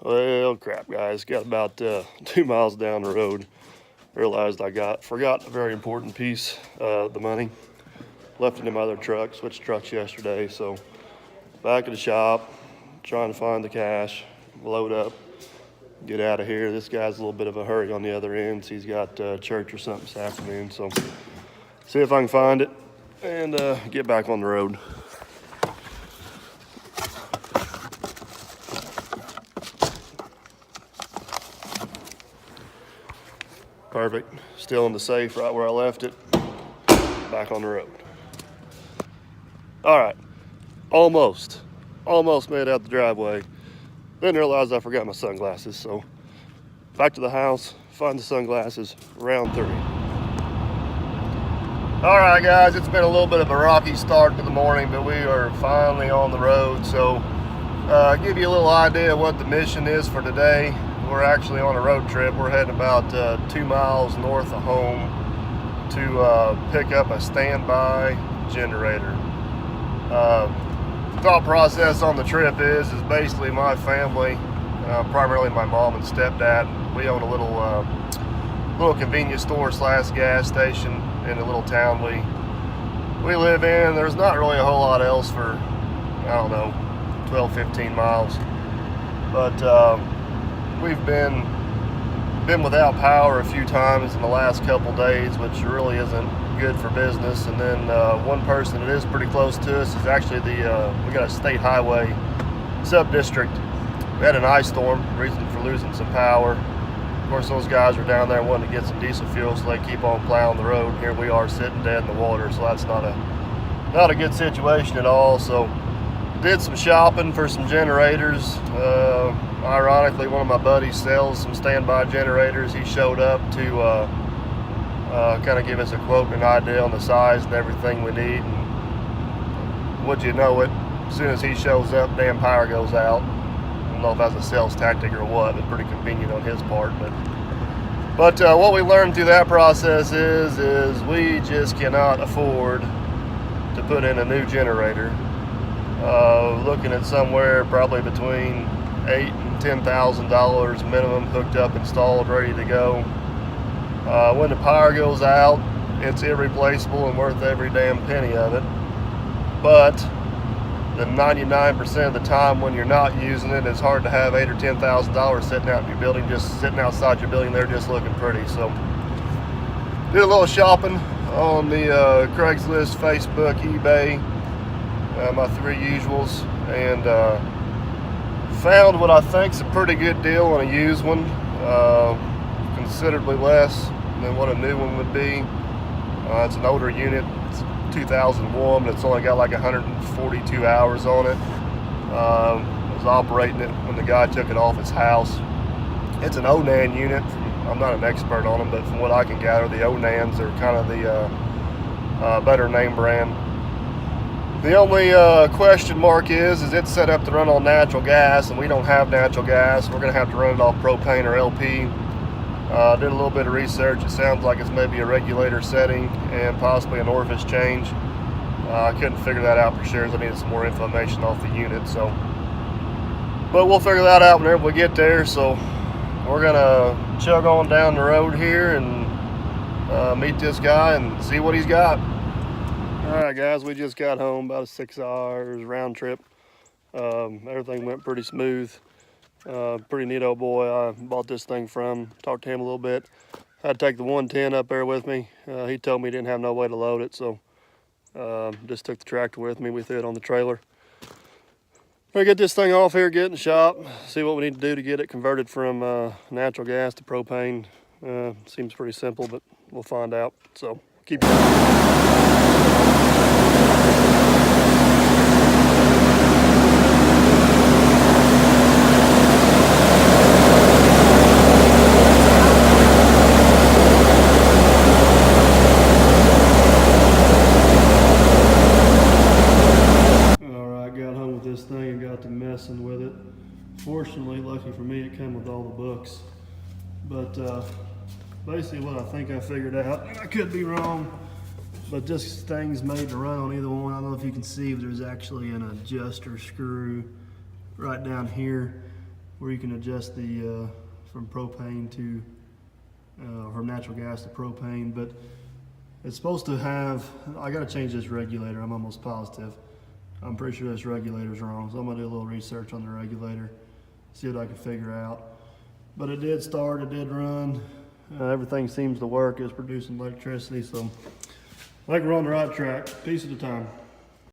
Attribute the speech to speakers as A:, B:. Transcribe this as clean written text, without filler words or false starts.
A: Well, crap, guys. Got about 2 miles down the road. Realized forgot a very important piece, the money. Left it in my other truck, switched trucks yesterday. So back at the shop, trying to find the cash, load up, get out of here. This guy's a little bit of a hurry on the other end. So he's got church or something this afternoon. So see if I can find it and get back on the road. Perfect. Still in the safe right where I left it. Back on the road. All right. Almost made it out the driveway. Then realized I forgot my sunglasses. So back to the house, find the sunglasses, round 3. All right, guys, it's been a little bit of a rocky start to the morning, but we are finally on the road. So give you a little idea of what the mission is for today. We're actually on a road trip. We're heading about 2 miles north of home to pick up a standby generator. Thought process on the trip is basically my family, primarily my mom and stepdad. We own a little convenience store / gas station in a little town we live in. There's not really a whole lot else for, I don't know, 12-15 miles, but we've been without power a few times in the last couple days, which really isn't good for business. And then one person that is pretty close to us is actually we got a state highway sub-district. We had an ice storm, reason for losing some power. Of course, those guys are down there wanting to get some diesel fuel, so they keep on plowing the road. Here we are sitting dead in the water, so that's not a good situation at all. So did some shopping for some generators. Ironically, one of my buddies sells some standby generators. He showed up to kind of give us a quote and an idea on the size and everything we need. And would you know it, as soon as he shows up, damn power goes out. I don't know if that's a sales tactic or what, but pretty convenient on his part. But what we learned through that process is we just cannot afford to put in a new generator. Looking at somewhere probably between $8,000 and $10,000 minimum, hooked up, installed, ready to go. When the power goes out, it's irreplaceable and worth every damn penny of it. But the 99% of the time when you're not using it, it's hard to have $8,000 or $10,000 sitting out in your building, just sitting outside your building there, just looking pretty. So did a little shopping on the Craigslist, Facebook, eBay, my 3 usuals, and found what I think is a pretty good deal on a used one, considerably less than what a new one would be. It's an older unit, it's 2001, but it's only got like 142 hours on it. I was operating it when the guy took it off his house. It's an Onan unit. I'm not an expert on them, but from what I can gather, the Onans are kind of the better name brand. The only question mark is it's set up to run on natural gas, and we don't have natural gas. We're going to have to run it off propane or LP. Did a little bit of research. It sounds like it's maybe a regulator setting and possibly an orifice change. I couldn't figure that out for sure, as I needed some more information off the unit. But we'll figure that out whenever we get there. So we're going to chug on down the road here and meet this guy and see what he's got. All right, guys, we just got home, about 6 hours round trip. Everything went pretty smooth. Pretty neat old boy I bought this thing from. Talked to him a little bit. Had to take the 110 up there with me. He told me he didn't have no way to load it, so just took the tractor with me. We threw it on the trailer. We're gonna get this thing off here, get in the shop, see what we need to do to get it converted from natural gas to propane. Seems pretty simple, but we'll find out. So keep this thing and got to messing with it. Fortunately, lucky for me, it came with all the books. But basically what I think I figured out, and I could be wrong, but this thing's made to run on either one. I don't know if you can see, but there's actually an adjuster screw right down here.
B: where you can adjust the from propane to from natural gas to propane. But it's supposed to have, I gotta change this regulator, I'm almost positive. I'm pretty sure this regulator's wrong, so I'm gonna do a little research on the regulator, see what I can figure out. But it did start, it did run, everything seems to work, it's producing electricity, so I think we're on the right track, piece at a time.